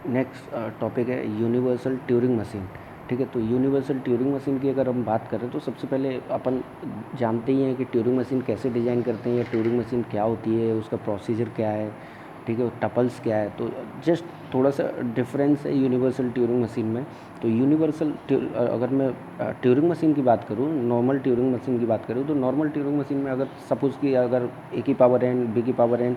Next topic है universal Turing machine. ठीक है, तो यूनिवर्सल ट्यूरिंग मशीन की अगर हम बात करें तो सबसे पहले अपन जानते ही हैं कि ट्यूरिंग मशीन कैसे डिज़ाइन करते हैं या ट्यूरिंग मशीन क्या होती है, उसका प्रोसीजर क्या है। ठीक है, टपल्स क्या है। तो जस्ट थोड़ा सा डिफरेंस है यूनिवर्सल ट्यूरिंग मशीन में। तो अगर मैं ट्यूरिंग मशीन की बात करूँ, नॉर्मल ट्यूरिंग मशीन की बात करूँ, तो नॉर्मल ट्यूरिंग मशीन में अगर सपोज़ कि अगर ए की पावर एन बी की पावर एन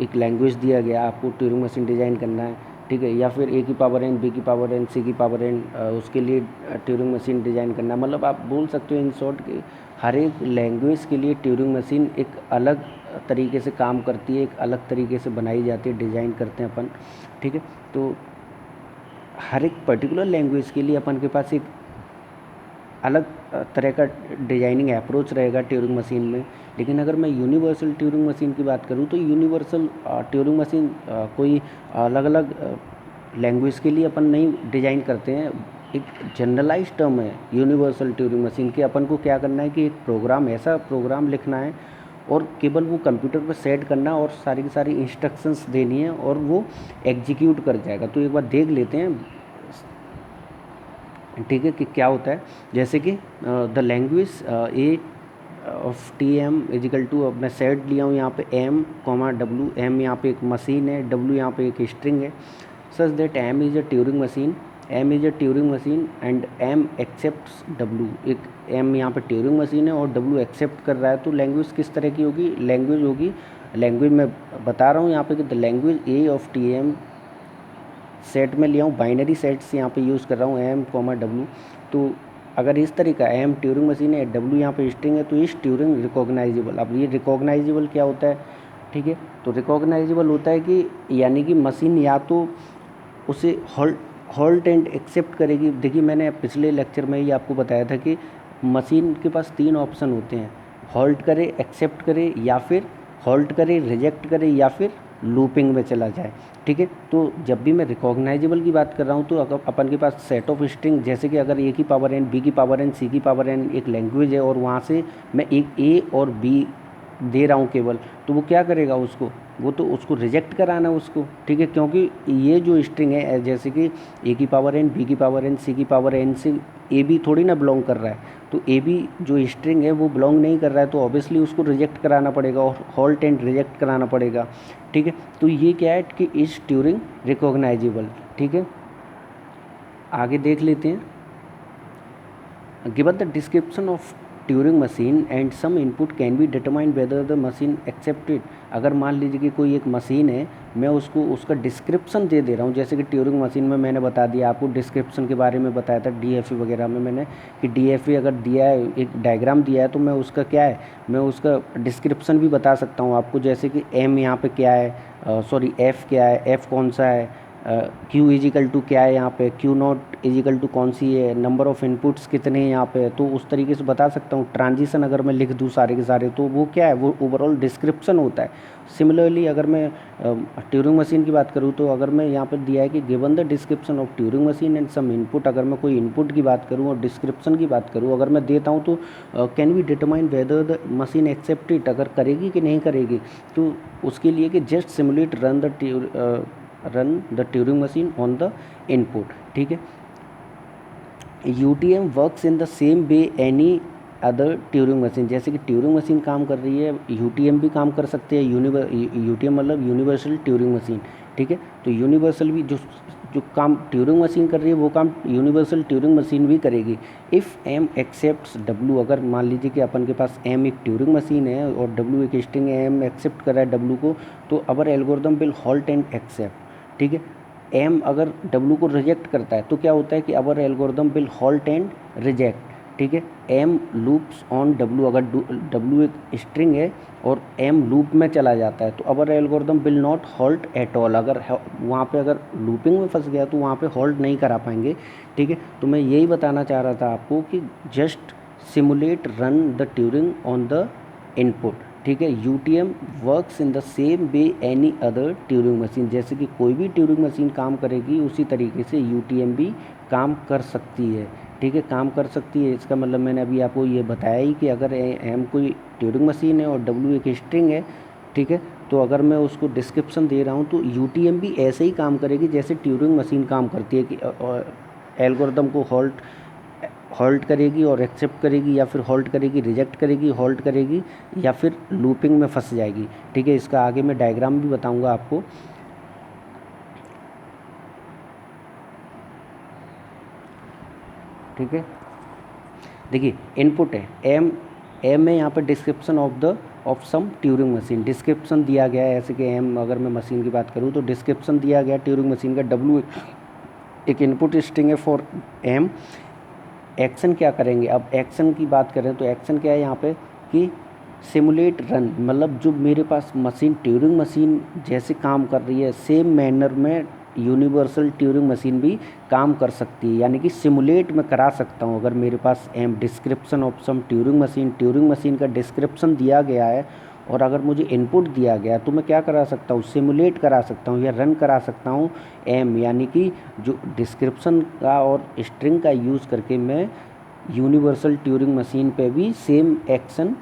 एक लैंग्वेज दिया गया, आपको ट्यूरिंग मशीन डिज़ाइन करना है। ठीक है, या फिर ए की पावर एन बी की पावर एन सी की पावर एन उसके लिए ट्यूरिंग मशीन डिज़ाइन करना है। मतलब आप बोल सकते हो इन शॉर्ट कि हर एक लैंग्वेज के लिए ट्यूरिंग मशीन एक अलग तरीके से काम करती है, एक अलग तरीके से बनाई जाती है, डिज़ाइन करते हैं अपन। ठीक है, तो हर एक पर्टिकुलर लैंग्वेज के लिए अपन के पास एक अलग तरह का डिजाइनिंग अप्रोच रहेगा ट्यूरिंग मशीन में। लेकिन अगर मैं यूनिवर्सल ट्यूरिंग मशीन की बात करूँ तो यूनिवर्सल ट्यूरिंग मशीन कोई अलग अलग लैंग्वेज के लिए अपन नहीं डिज़ाइन करते हैं। एक जनरलाइज टर्म है यूनिवर्सल ट्यूरिंग मशीन के। अपन को क्या करना है कि एक प्रोग्राम, ऐसा प्रोग्राम लिखना है और केवल वो कंप्यूटर पर सेट करना और सारी की सारी इंस्ट्रक्शंस देनी है और वो एग्जीक्यूट कर जाएगा। तो एक बार देख लेते हैं, ठीक है, कि क्या होता है। जैसे कि the language A of T M is equal to, अब मैं सेट लिया हूँ यहाँ पे एम कॉमा डब्लू। एम यहाँ पे एक मशीन है, डब्लू यहाँ पे एक स्ट्रिंग है। Such that M is a Turing machine, M is a Turing machine and M accepts W. एक एम यहाँ पे ट्यूरिंग मशीन है और डब्लू एक्सेप्ट कर रहा है। तो लैंग्वेज किस तरह की होगी? लैंग्वेज मैं बता रहा हूँ यहाँ पे कि the language A of T M set में लिया हूँ, बाइनरी सेट्स यहाँ पे यूज़ कर रहा हूँ एम कॉमा डब्लू। तो अगर इस तरीका एम ट्यूरिंग मशीन है, डब्लू यहाँ पे स्ट्रिंग है, तो इस ट्यूरिंग रिकॉग्नाइजेबल। अब ये रिकॉग्नाइजेबल क्या होता है? ठीक है, तो रिकॉग्नाइजेबल होता है कि यानी कि मशीन या तो उसे हॉल्ट एंड एक्सेप्ट करेगी। देखिए, मैंने पिछले लेक्चर में ही आपको बताया था कि मशीन के पास 3 ऑप्शन होते हैं, हॉल्ट करे, एक्सेप्ट करे, या फिर हॉल्ट करे, रिजेक्ट करे, या फिर लूपिंग में चला जाए। ठीक है, तो जब भी मैं रिकॉग्नाइजेबल की बात कर रहा हूँ तो अगर अपन के पास सेट ऑफ स्ट्रिंग, जैसे कि अगर ए की पावर एन बी की पावर एन सी की पावर एन एक लैंग्वेज है और वहाँ से मैं एक ए और बी दे रहा हूँ केवल, तो वो क्या करेगा? वो तो उसको रिजेक्ट कराना है उसको। ठीक है, क्योंकि ये जो स्ट्रिंग है, जैसे कि ए की पावर एन बी की पावर एन सी की पावर एन से ए बी थोड़ी ना बिलोंग कर रहा है। तो ए बी जो स्ट्रिंग है वो बिलोंग नहीं कर रहा है, तो ऑब्वियसली उसको रिजेक्ट कराना पड़ेगा और हॉल्ट एंड रिजेक्ट कराना पड़ेगा। ठीक है, तो ये क्या है कि इस ट्यूरिंग रिकॉग्नाइजेबल। ठीक है, आगे देख लेते हैं। Given the description of Turing machine and some input can be determine whether the machine accepted. अगर मान लीजिए कि कोई एक मशीन है, मैं उसको उसका डिस्क्रिप्शन दे रहा हूँ। जैसे कि ट्यूरिंग मशीन में मैंने बता दिया आपको, डिस्क्रिप्शन के बारे में बताया था डीएफए वगैरह में मैंने, कि डीएफए अगर दिया है, एक डायग्राम दिया है, तो मैं उसका क्या है, मैं उसका डिस्क्रिप्शन भी बता सकता हूँ आपको। जैसे कि एम यहाँ पे क्या है, एफ़ क्या है, एफ़ कौन सा है, क्यू इजिकल टू क्या है यहाँ पे, क्यू नॉट इजिकल टू कौन सी है, नंबर ऑफ़ इनपुट्स कितने हैं यहाँ पे, तो उस तरीके से बता सकता हूँ। ट्रांजिशन अगर मैं लिख दूँ सारे के सारे, तो वो क्या है, वो ओवरऑल डिस्क्रिप्शन होता है। सिमिलरली अगर मैं ट्यूरिंग मशीन की बात करूँ, तो अगर मैं यहाँ पर दिया है कि given the description of Turing machine and some input, अगर मैं कोई इनपुट की बात करूँ और डिस्क्रिप्शन की बात करूँ अगर मैं देता हूँ, तो can we determine whether the machine accept it, अगर करेगी कि नहीं करेगी। तो उसके लिए कि just simulate run the Turing machine on the input. ठीक है, UTM works in the same way any other Turing machine. जैसे कि ट्यूरिंग मशीन काम कर रही है, यूटीएम भी काम कर सकते हैं। यूटीएम मतलब यूनिवर्सल ट्यूरिंग मशीन। ठीक है, तो यूनिवर्सल भी जो जो काम ट्यूरिंग मशीन कर रही है वो काम यूनिवर्सल ट्यूरिंग मशीन भी करेगी। इफ़ एम एक्सेप्ट्स डब्लू, अगर मान लीजिए कि अपन के पास एम एक ट्यूरिंग मशीन है और डब्लू एक स्ट्रिंग है, एम एक्सेप्ट कर रहा है डब्लू को, तो our algorithm will halt and accept. ठीक है, एम अगर डब्लू को रिजेक्ट करता है तो क्या होता है कि our algorithm will halt and reject. ठीक है, एम लूप्स ऑन डब्लू, अगर डब्लू एक स्ट्रिंग है और एम लूप में चला जाता है, तो our algorithm will not halt at all. अगर वहाँ पे अगर लूपिंग में फंस गया तो वहाँ पे हॉल्ट नहीं करा पाएंगे। ठीक है, तो मैं यही बताना चाह रहा था आपको कि just simulate run the Turing on the input. ठीक है, UTM works in the same way any other Turing machine. जैसे कि कोई भी ट्यूरिंग मशीन काम करेगी उसी तरीके से यूटीएम भी काम कर सकती है। ठीक है, काम कर सकती है, इसका मतलब मैंने अभी आपको ये बताया ही कि अगर एम कोई ट्यूरिंग मशीन है और डब्ल्यू एक स्ट्रिंग है, ठीक है, तो अगर मैं उसको डिस्क्रिप्शन दे रहा हूँ तो यूटीएम भी ऐसे ही काम करेगी जैसे ट्यूरिंग मशीन काम करती है कि एल्गोरिदम को हॉल्ट करेगी और एक्सेप्ट करेगी, या फिर हॉल्ट करेगी, रिजेक्ट करेगी, हॉल्ट करेगी, या फिर लूपिंग में फंस जाएगी। ठीक है, इसका आगे मैं डायग्राम भी बताऊंगा आपको। ठीक है, देखिए इनपुट है एम है यहाँ पर description of some Turing machine, description दिया गया है ऐसे कि एम, अगर मैं मशीन की बात करूँ तो डिस्क्रिप्शन दिया गया ट्यूरिंग मशीन का। डब्ल्यू एक इनपुट स्ट्रिंग है फॉर एम। एक्शन क्या करेंगे, अब एक्शन की बात करें तो एक्शन क्या है यहाँ पे कि सिमुलेट रन, मतलब जो मेरे पास मशीन ट्यूरिंग मशीन जैसे काम कर रही है सेम मैनर में यूनिवर्सल ट्यूरिंग मशीन भी काम कर सकती है, यानी कि सिमुलेट में करा सकता हूँ। अगर मेरे पास M description of some Turing machine का डिस्क्रिप्शन दिया गया है और अगर मुझे इनपुट दिया गया तो मैं क्या करा सकता हूँ, सिमुलेट करा सकता हूँ या रन करा सकता हूँ एम, यानी कि जो डिस्क्रिप्शन का और स्ट्रिंग का यूज़ करके मैं यूनिवर्सल ट्यूरिंग मशीन पे भी सेम एक्शन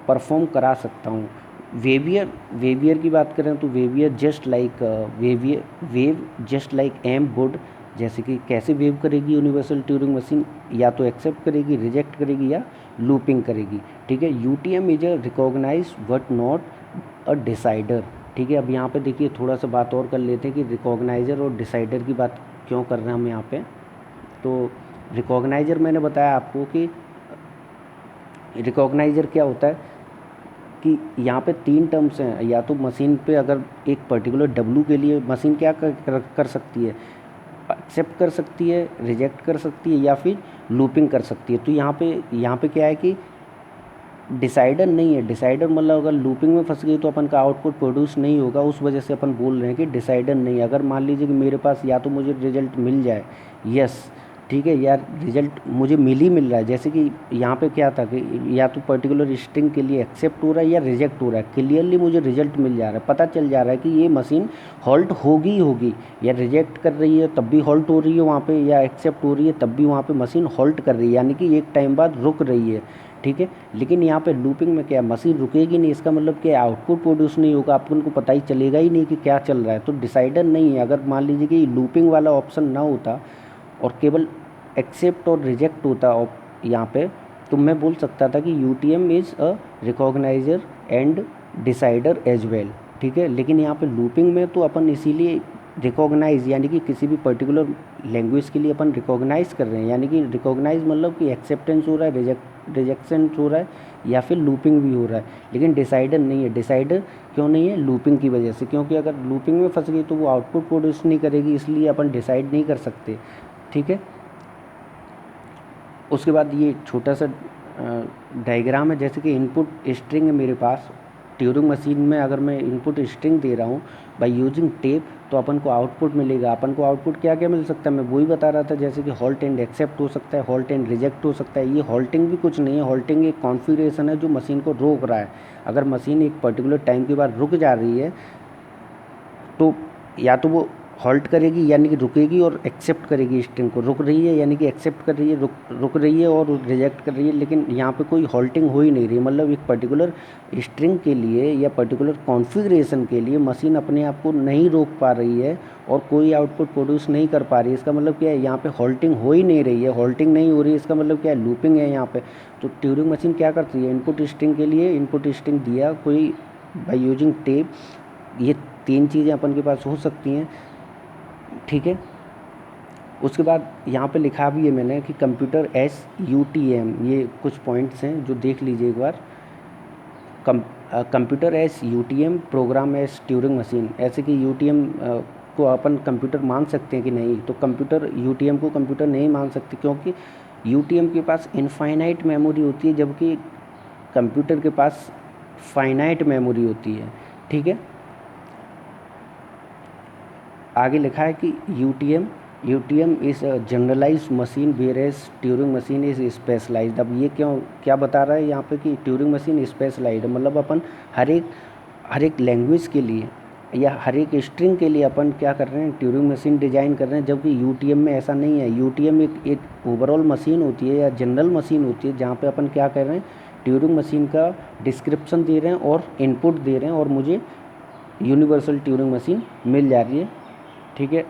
परफॉर्म करा सकता हूँ। वेवियर की बात करें तो we've just like M would, जैसे कि कैसे वेव करेगी यूनिवर्सल ट्यूरिंग मशीन, या तो एक्सेप्ट करेगी, रिजेक्ट करेगी या लूपिंग करेगी। ठीक है, UTM is a recognise but not a decider. ठीक है, अब यहाँ पे देखिए थोड़ा सा बात और कर लेते हैं कि रिकॉग्नाइजर और डिसाइडर की बात क्यों कर रहे हैं हम यहाँ पे। तो रिकॉग्नाइजर मैंने बताया आपको कि रिकॉग्नाइजर क्या होता है कि यहाँ पे 3 टर्म्स हैं, या तो मशीन पे अगर एक पर्टिकुलर डब्लू के लिए मशीन क्या कर सकती है, एक्सेप्ट कर सकती है, रिजेक्ट कर सकती है या फिर लूपिंग कर सकती है। तो यहाँ पे क्या है कि डिसाइडर नहीं है। डिसाइडर मतलब अगर लूपिंग में फंस गई तो अपन का आउटपुट प्रोड्यूस नहीं होगा, उस वजह से अपन बोल रहे हैं कि डिसाइडर नहीं है। अगर मान लीजिए कि मेरे पास या तो मुझे रिजल्ट मिल जाए, यस ठीक है, या रिजल्ट मुझे मिल रहा है, जैसे कि यहाँ पे क्या था कि या तो पर्टिकुलर स्ट्रिंग के लिए एक्सेप्ट हो रहा है या रिजेक्ट हो रहा है, क्लियरली मुझे रिजल्ट मिल जा रहा है, पता चल जा रहा है कि ये मशीन हॉल्ट होगी, या रिजेक्ट कर रही है तब भी हॉल्ट हो रही है वहाँ पे, या एक्सेप्ट हो रही है तब भी वहाँ पे मशीन हॉल्ट कर रही है, यानी कि एक टाइम बाद रुक रही है। ठीक है, लेकिन यहाँ पे लूपिंग में क्या है, मशीन रुकेगी नहीं, इसका मतलब क्या आउटपुट प्रोड्यूस नहीं होगा, आपको उनको पता ही चलेगा ही नहीं कि क्या चल रहा है। तो डिसाइडर नहीं है। अगर मान लीजिए कि लूपिंग वाला ऑप्शन ना होता और केवल एक्सेप्ट और रिजेक्ट होता यहाँ पे, तो मैं बोल सकता था कि UTM is a recogniser and decider as well. ठीक है, लेकिन यहाँ पे लूपिंग में तो अपन इसीलिए रिकॉग्नाइज, यानी कि किसी भी पर्टिकुलर लैंग्वेज के लिए अपन रिकॉग्नाइज कर रहे हैं, यानी कि रिकॉग्नाइज मतलब कि एक्सेप्टेंस हो रहा है, रिजेक्शन हो रहा है या फिर लूपिंग भी हो रहा है, लेकिन डिसाइडर नहीं है। डिसाइडर क्यों नहीं है, लूपिंग की वजह से, क्योंकि अगर लूपिंग में फंस गई तो वो आउटपुट प्रोड्यूस नहीं करेगी, इसलिए अपन डिसाइड नहीं कर सकते। ठीक है, उसके बाद ये छोटा सा डायग्राम है, जैसे कि इनपुट स्ट्रिंग है मेरे पास ट्यूरिंग मशीन में, अगर मैं इनपुट स्ट्रिंग दे रहा हूँ बाय यूजिंग टेप तो अपन को आउटपुट मिलेगा। अपन को आउटपुट क्या क्या मिल सकता है, मैं वही बता रहा था, जैसे कि हॉल्ट एंड एक्सेप्ट हो सकता है, हॉल्ट एंड रिजेक्ट हो सकता है। ये हॉल्टिंग भी कुछ नहीं है, हॉल्टिंग एक कॉन्फ़िगरेशन है जो मशीन को रोक रहा है। अगर मशीन एक पर्टिकुलर टाइम के बाद रुक जा रही है तो या तो वो हॉल्ट करेगी यानी कि रुकेगी और एक्सेप्ट करेगी स्ट्रिंग को, रुक रही है यानी कि एक्सेप्ट कर रही है, रुक रही है और रिजेक्ट कर रही है, लेकिन यहाँ पे कोई हॉल्टिंग हो ही नहीं रही। मतलब एक पर्टिकुलर स्ट्रिंग के लिए या पर्टिकुलर कॉन्फ़िगरेशन के लिए मशीन अपने आप को नहीं रोक पा रही है और कोई आउटपुट प्रोड्यूस नहीं कर पा रही है। इसका मतलब क्या है, यहाँ पे हॉल्टिंग हो ही नहीं रही है, हॉल्टिंग नहीं हो रही है, इसका मतलब क्या है, लूपिंग है यहाँ पे। तो ट्यूरिंग मशीन क्या करती है, इनपुट स्ट्रिंग के लिए इनपुट स्ट्रिंग दिया कोई बाय यूजिंग टेप, ये 3 चीज़ें अपन के पास हो सकती हैं। ठीक है, उसके बाद यहाँ पे लिखा भी है मैंने कि कंप्यूटर SUTM, ये कुछ पॉइंट्स हैं जो देख लीजिए एक बार। Computer SUTM program as Turing machine, ऐसे कि UTM को अपन कंप्यूटर मान सकते हैं कि नहीं, तो कंप्यूटर UTM को कंप्यूटर नहीं मान सकते, क्योंकि UTM के पास इनफाइनाइट मेमोरी होती है जबकि कंप्यूटर के पास फाइनाइट मेमोरी होती है। ठीक है, आगे लिखा है कि UTM is a generalise machine where as Turing machine is specialised. अब ये क्या बता रहा है यहाँ पे कि ट्यूरिंग मशीन स्पेशलाइज्ड, मतलब अपन हर एक लैंग्वेज के लिए या हर एक स्ट्रिंग के लिए अपन क्या कर रहे हैं, ट्यूरिंग मशीन डिजाइन कर रहे हैं, जबकि यूटीएम में ऐसा नहीं है। यूटीएम एक ओवरऑल मशीन होती है या जनरल मशीन होती है, जहाँ पे अपन क्या कर रहे हैं, ट्यूरिंग मशीन का डिस्क्रिप्शन दे रहे हैं और इनपुट दे रहे हैं और मुझे यूनिवर्सल ट्यूरिंग मशीन मिल जा रही है। ठीक है।